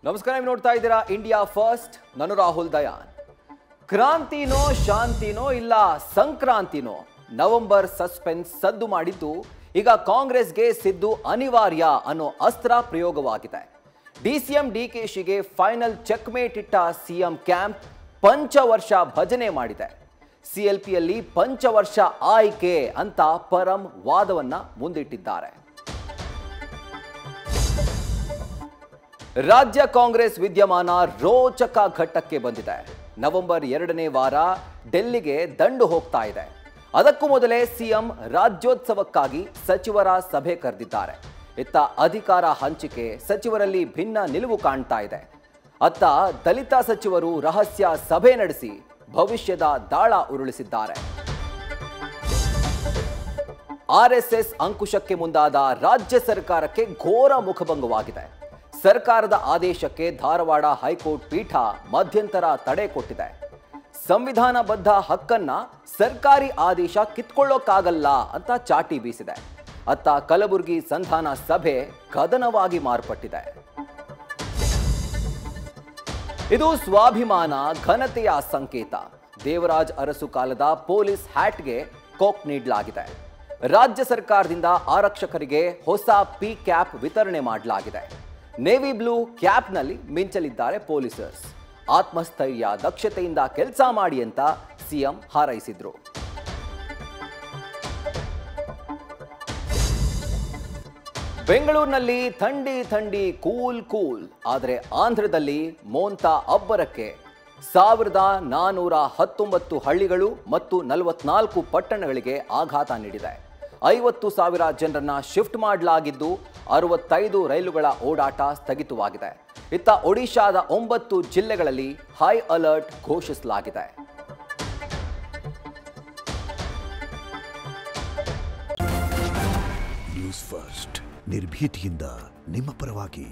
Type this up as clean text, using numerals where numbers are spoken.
ನಮಸ್ಕಾರ, ನೀವು ನೋಡ್ತಾ ಇದ್ದೀರಾ ಇಂಡಿಯಾ ಫಸ್ಟ್. ನಾನು ರಾಹುಲ್ ದಯಾನ್. ಕ್ರಾಂತಿನೋ ಶಾಂತಿನೋ ಇಲ್ಲ ಸಂಕ್ರಾಂತಿನೋ, ನವೆಂಬರ್ ಸಸ್ಪೆನ್ಸ್ ಸದ್ದು ಮಾಡಿದ್ದು ಈಗ ಕಾಂಗ್ರೆಸ್ಗೆ ಸಿದ್ದು ಅನಿವಾರ್ಯ ಅನ್ನೋ ಅಸ್ತ್ರ ಪ್ರಯೋಗವಾಗಿದೆ. ಡಿಸಿಎಂ ಡಿಕೆಶಿಗೆ ಫೈನಲ್ ಚೆಕ್ಮೇಟ್ ಇಟ್ಟ ಸಿಎಂ ಕ್ಯಾಂಪ್ ಪಂಚವರ್ಷ ಭಜನೆ ಮಾಡಿದೆ. ಸಿಎಲ್ಪಿಯಲ್ಲಿ ಪಂಚವರ್ಷ ಆಯ್ಕೆ ಅಂತ ಪರಂ ವಾದವನ್ನ ಮುಂದಿಟ್ಟಿದ್ದಾರೆ. ರಾಜ್ಯ ಕಾಂಗ್ರೆಸ್ ವಿದ್ಯಮಾನ ರೋಚಕ ಘಟ್ಟಕ್ಕೆ ಬಂದಿದೆ. ನವೆಂಬರ್ 2ನೇ ವಾರ ಡೆಲ್ಲಿಗೆ ದಂಡು ಹೋಗ್ತಾ ಇದೆ. ಅದಕ್ಕೂ ಮೊದಲೇ ಸಿಎಂ ರಾಜ್ಯೋತ್ಸವಕ್ಕಾಗಿ ಸಚಿವರ ಸಭೆ ಕರೆದಿದ್ದಾರೆ. ಇತ್ತ ಅಧಿಕಾರ ಹಂಚಿಕೆ ಸಚಿವರಲ್ಲಿ ಭಿನ್ನ ನಿಲುವು ಕಾಣ್ತಾ ಇದೆ. ಅತ್ತ ದಲಿತ ಸಚಿವರು ರಹಸ್ಯ ಸಭೆ ನಡೆಸಿ ಭವಿಷ್ಯದ ದಾಳ ಉರುಳಿಸಿದ್ದಾರೆ. ಆರ್ಎಸ್ಎಸ್ ಅಂಕುಶಕ್ಕೆ ಮುಂದಾದ ರಾಜ್ಯ ಸರ್ಕಾರಕ್ಕೆ ಘೋರ ಮುಖಭಂಗವಾಗಿದೆ. ಸರ್ಕಾರದ ಆದೇಶಕ್ಕೆ ಧಾರವಾಡ ಹೈಕೋರ್ಟ್ ಪೀಠ ಮಧ್ಯಂತರ ತಡೆ ಕೊಟ್ಟಿದೆ. ಸಂವಿಧಾನಬದ್ಧ ಹಕ್ಕನ್ನ ಸರ್ಕಾರಿ ಆದೇಶ ಕಿತ್ಕೊಳ್ಳೋಕ್ಕಾಗಲ್ಲ ಅಂತ ಚಾಟಿ ಬೀಸಿದೆ. ಅತ್ತ ಕಲಬುರಗಿ ಸಂಧಾನ ಸಭೆ ಕದನವಾಗಿ ಮಾರ್ಪಟ್ಟಿದೆ. ಇದು ಸ್ವಾಭಿಮಾನ ಘನತೆಯ ಸಂಕೇತ. ದೇವರಾಜ್ ಅರಸು ಕಾಲದ ಪೊಲೀಸ್ ಹ್ಯಾಟ್ಗೆ ಕೋಕ್ ನೀಡಲಾಗಿದೆ. ರಾಜ್ಯ ಸರ್ಕಾರದಿಂದ ಆರಕ್ಷಕರಿಗೆ ಹೊಸ ಪಿ ಕ್ಯಾಪ್ ವಿತರಣೆ ಮಾಡಲಾಗಿದೆ. ನೇವಿ ಬ್ಲೂ ಕ್ಯಾಪ್ನಲ್ಲಿ ಮಿಂಚಲಿದ್ದಾರೆ ಪೊಲೀಸರ್ಸ್. ಆತ್ಮಸ್ಥೈರ್ಯ ದಕ್ಷತೆಯಿಂದ ಕೆಲಸ ಮಾಡಿ ಅಂತ ಸಿಎಂ ಹಾರೈಸಿದ್ರು. ಬೆಂಗಳೂರಿನಲ್ಲಿ ಥಂಡಿ ಕೂಲ್. ಆದರೆ ಆಂಧ್ರದಲ್ಲಿ ಮೋಂತಾ ಅಬ್ಬರಕ್ಕೆ 1419 ಹಳ್ಳಿಗಳು ಮತ್ತು 44 ಪಟ್ಟಣಗಳಿಗೆ ಆಘಾತ ನೀಡಿದೆ. 50,000 ಜನರನ್ನ ಶಿಫ್ಟ್ ಮಾಡಲಾಗಿದ್ದು 65 ರೈಲುಗಳ ಓಡಾಟ ಸ್ಥಗಿತವಾಗಿದೆ. ಇತ್ತ ಒಡಿಶಾದ 9 ಜಿಲ್ಲೆಗಳಲ್ಲಿ ಹೈ ಅಲರ್ಟ್ ಘೋಷಿಸಲಾಗಿದೆ. ನ್ಯೂಸ್ ಫಸ್ಟ್ ನಿರ್ಭೀತಿಯಿಂದ ನಿಮ್ಮ ಪರವಾಗಿ.